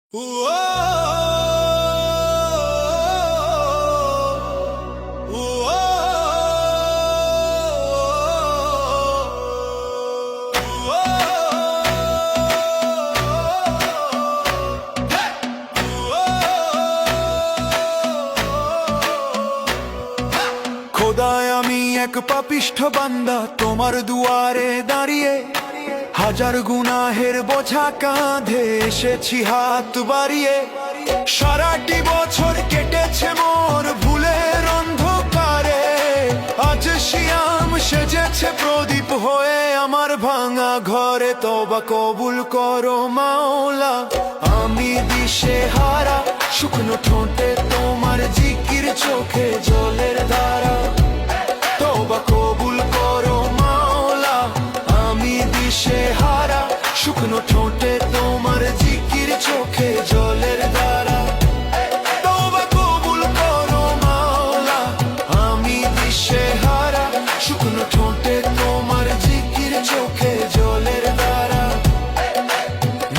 খোদায় আমি এক পাপিষ্ঠ বান্দা তোমার দুয়ারে দাঁড়িয়ে, হাজার গুনাহের বোঝা কাঁধে এসেছি হাত বাড়িয়ে। সারাটি বছর কেটেছে মোর ভুলের অন্ধকারে, আজ শিয়াম সেজেছে প্রদীপ হয়ে আমার ভাঙা ঘরে। তওবা কবুল করো মাওলা, আমি দিশে হারা, শুকনো ঠোঁটে তোমার জিকির, চোখে জলের ধারা। তওবা কবুল করো মাওলা, আমি দিশে হারা, শুকনো ঠোঁটে তোমার জিকির, চোখে জলের ধারা। তওবা কবুল করো মাওলা, আমি দিশে হারা, শুকনো ঠোঁটে তোমার জিকির, চোখে জলের ধারা।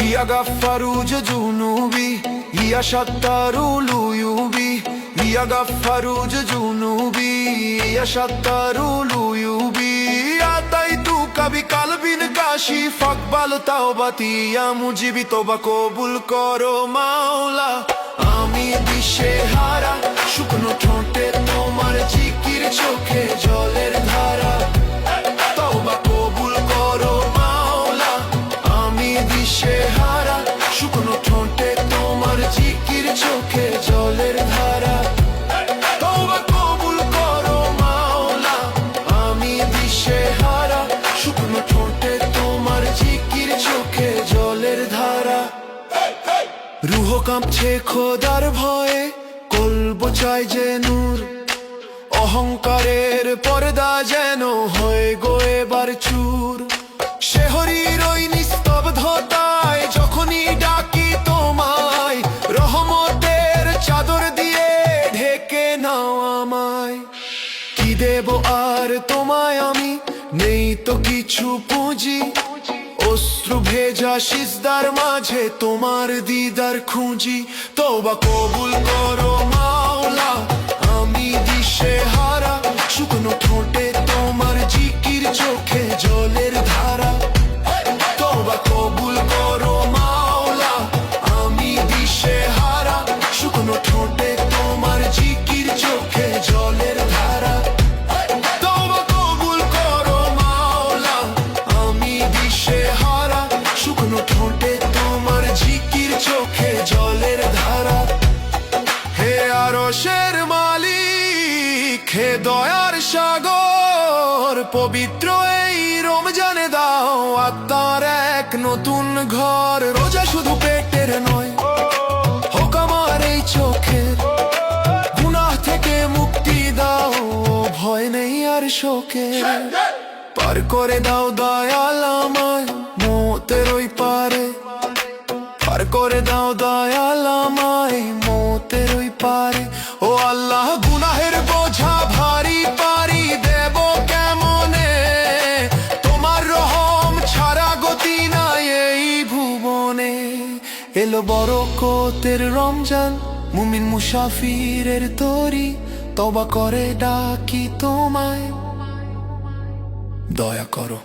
ইয়া গাফফারু জুনুবি, ইয়া সাত্তারুল উয়ুবি, ইয়া গাফফারু জুনুবি, ইয়া সাত্তারুল উয়ুবি। আতাইতুকা বিকালবিন কাশি ফাকবাল তাওবাতি ইয়া মুজিবি। তওবা কবুল করো মাওলা, আমি দিশে হারা, শুকনো ঠোঁটে তোমার জিকির, চোখে জলের ধারা। তওবা কবুল করো মাওলা, আমি দিশে হারা, শুকনো ঠোঁটে তোমার জিকির, চোখে জলের ধারা। তওবা কবুল করো মাওলা, আমি দিশে হারা, শুকনো ঠোঁটে তোমার জিকির, চোখে জলের ধারা। রুহ কাঁপছে খোদার ভয়ে, কলব চাই যে নূর, অহংকারের পর্দা যেন হয়ে গো এবার চুর। শেহরির ওই নিস্তব্ধতায় যখনই ডাকি তোমায়, রহমতের চাদর দিয়ে ঢেকে নাও আমায়। কি দেব আর তোমায় আমি, নেই তো কিছু পুঁজি, অশ্রু ভেজা সিজদার মাঝে তোমার দিদার খুঁজি। তওবা কবুল করো মাওলা, আমি দিশে হারা, শুকনো ঠোঁটে তোমার জিকির, চোখে জলের ধারা। তওবা কবুল করো মাওলা, আমি দিশে হারা, শুকনো ঠোঁটে তোমার জিকির, চোখে জলের ধারা। তওবা কবুল করো মাওলা, আমি দিশে হারা, শুকনো ঠোঁটে তোমার জিকির, চোখে জলের ধারা। হে আরশের মালিক, হে দয়ার সাগর, পবিত্র এই রমজানে দাও আত্মার এক নতুন ঘর। রোজা শুধু পেটের নয়, হোক আমার এই চোখের, গুনাহ থেকে মুক্তি দাও, ভয় নেই আর শোকের। পার করে দাও দয়াল আমায় মওতের ওই পারে, পার করে দাও দয়াল আমায় মওতের ওই পারে। ও আল্লাহ, গুনাহের বোঝা ভারী পারি দেব কেমনে, তোমার রহম ছাড়া গতি নাই এই ভুবনে। এলো বরকতের রমজান, মুমিন মুসাফিরের তরি, তওবা করে ডাকি তোমায়, দয়া করো।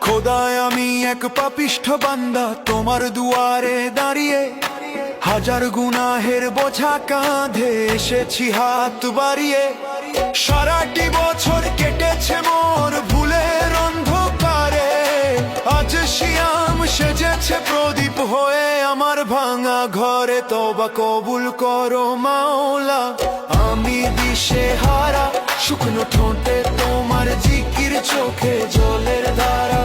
খোদায় আমি এক পাপিষ্ঠ বান্দা তোমার দুয়ারে দাঁড়িয়ে, হাজার গুনাহের বোঝা কাঁধে এসেছি হাত বাড়িয়ে। সারাটি বছর কেটেছে মোর ভুলের অন্ধকারে, আজ শিয়াম সেজেছে প্রদীপ হয়ে আমার ভাঙা ঘরে। তওবা কবুল করো মাওলা, আমি দিশে হারা, শুকনো ঠোঁটে তোমার জিকির, চোখে জলের ধারা।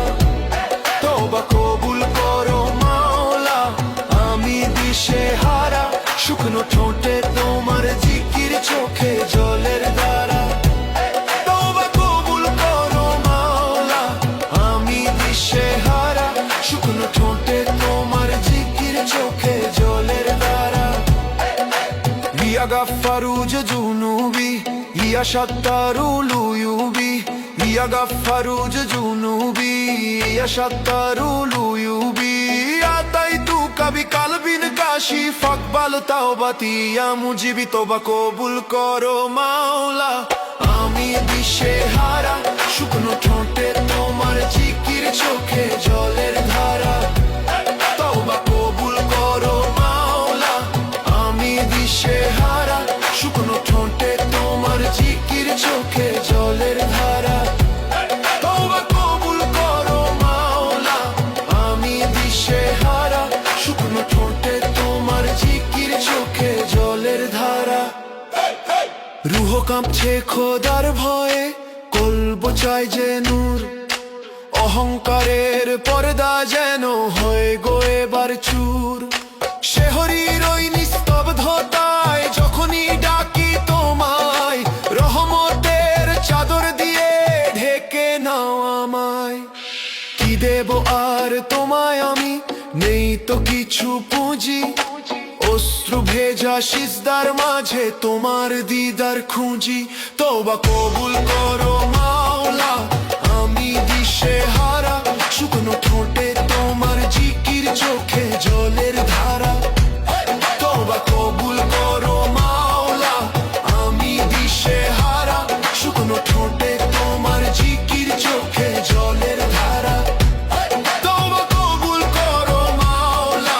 তওবা দিশে হারা শুকনো ঠোঁটে তোমার জিকির চোখে জলের ধারা ইয়া গাফফারু জুনুবি ইয়া সাত্তারুল উয়ুবি ইয়া গাফফারু জুনুবি ইয়া সাত্তারুল উয়ুবি আতাইতু কবি কালবিন কাশি ফাকবাল তাওবাতি ইয়া মুজিবি তওবা কবুল করো মাওলা আমি দিশে হারা শুকনো ঠোঁটে তোমার জিকির চোখে জলের ধারা তওবা কবুল করো মাওলা আমি দিশে হারা শুকনো ঠোঁটে তোমার জিকির চোখে জলের ধারা তওবা কবুল করো মাওলা আমি দিশে হারা শুকনো ঠোঁটে তোমার জিকির চোখে জলের ধারা রুহ কাঁপছে খোদার ভয়ে কলব চাই যে নূর অহংকারের পর্দা যেন হয়ে গো এবার চুর শেহরির ওই নিস্তব্ধতায় যখনই ডাকি তোমায় রহমতের চাদর দিয়ে ঢেকে নাও আমায় কি দেব আর তোমায় আমি নেই তো কিছু পুঁজি অশ্রু ভেজা সিজদার মাঝে তোমার দিদার খুঁজি তওবা কবুল করো মাওলা আমি দিশে হারা শুকনো ঠোঁটে তোমার জিকির চোখে জলের ধারা তওবা কবুল করো মাওলা আমি দিশে হারা শুকনো ঠোঁটে তোমার জিকির চোখে জলের ধারা তওবা কবুল করো মাওলা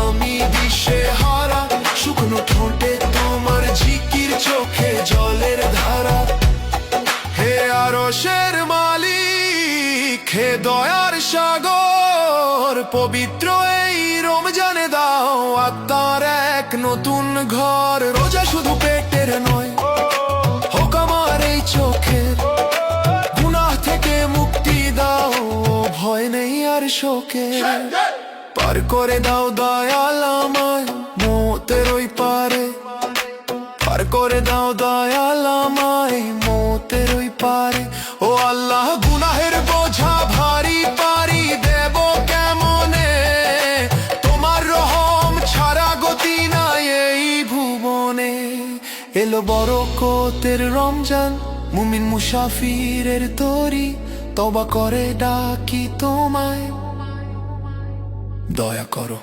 আমি দিশে হারা শুকনো ঠোঁটে তোমার জিকির চোখে জলের ধারা হে আরশের মালিক হে দয়ার সাগর পবিত্র এই রমজানে দাও আত্মার এক নতুন ঘর রোজা শুধু পেটের নয় হোক আমার এই চোখের গুনাহ থেকে মুক্তি দাও ভয় নেই আর শোকের পার করে দাও দয়াল আমায় মতের ওই পারে পার করে দাও দয়াল আমায় মতের ওই পারে ও আল্লাহ গুনাহের বোঝা ভারী পারি দেব কেমনে তোমার রহম ছাড়া গতি নাই এই ভুবনে এলো বরকতের রমজান মুমিন মুসাফিরের তরি তওবা করে ডাকি তোমায় দয়া করো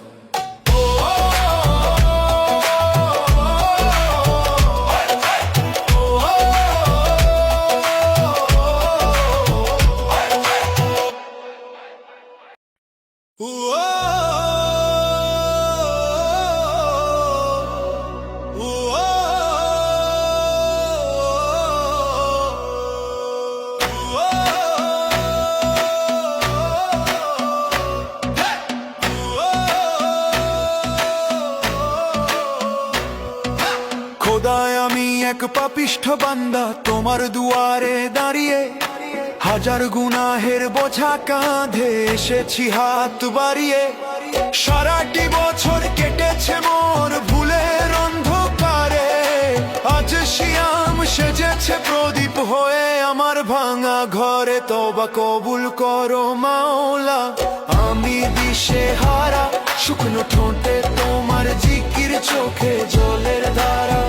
খোদায় আমি এক পাপিষ্ঠ বান্দা তোমার দুয়ারে দাঁড়িয়ে হাজার গুনাহের বোঝা কাঁধে এসেছি হাত বাড়িয়ে সারাটি বছর কেটেছে মোর ভুলের অন্ধকারে আজ শিয়াম সেজেছে প্রদীপ হয়ে আমার ভাঙা ঘরে তওবা কবুল করো মাওলা আমি দিশে হারা শুকনো ঠোঁটে তোমার জিকির চোখে জলের ধারা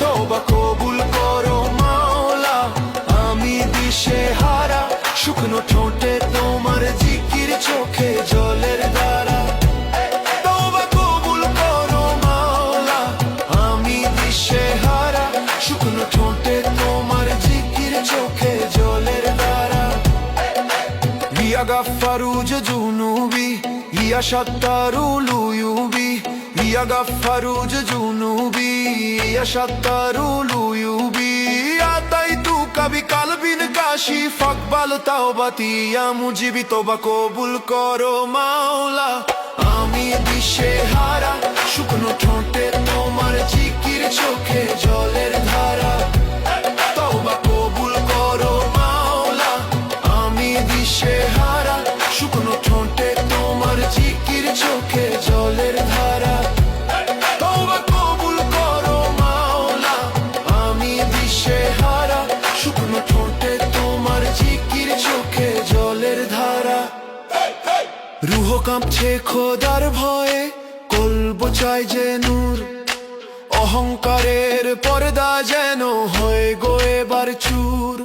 তওবা কবুল করো মাওলা আমি দিশে হারা শুকনো ঠোঁটে তোমার জিকির চোখে জলের ধারা তওবা কবুল করো মাওলা আমি দিশে হারা শুকনো ঠোঁটে তোমার জিকির চোখে জলের ধারা ইয়া গাফফারু জুনুবি ইয়া সাত্তারুল উয়ুবি ইয়া গাফফারু জুনুবি ইয়া সাত্তারুল উয়ুবি আতাইতু কবি কালবিন কাশি ফাকবাল তাওবাতি ইয়া মুজিবি তওবা কবুল করো মাওলা আমি দিশে হারা শুকনো ঠোঁটে তোমার জিকির চোখে জলের ধারা তওবা কবুল করো মাওলা আমি দিশে হারা শুকনো ঠোঁটে তোমার জিকির চোখে জলের ধারা তওবা কবুল করো মাওলা আমি দিশে হারা শুকনো ঠোঁটে তোমার জিকির চোখে জলের ধারা কাঁপছে খোদার ভয়ে, কলব চাই যে নূর, অহংকারের পর্দা যেন হয়ে গো এবার চুর।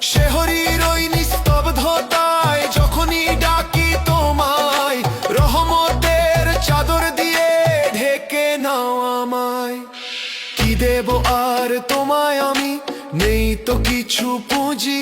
শেহরির ওই নিস্তব্ধতায় যখনই ডাকি তোমায়, রহমতের চাদর দিয়ে ঢেকে নাও আমায়। কি দেব আর তোমায় আমি, নেই তো কিছু পুঁজি,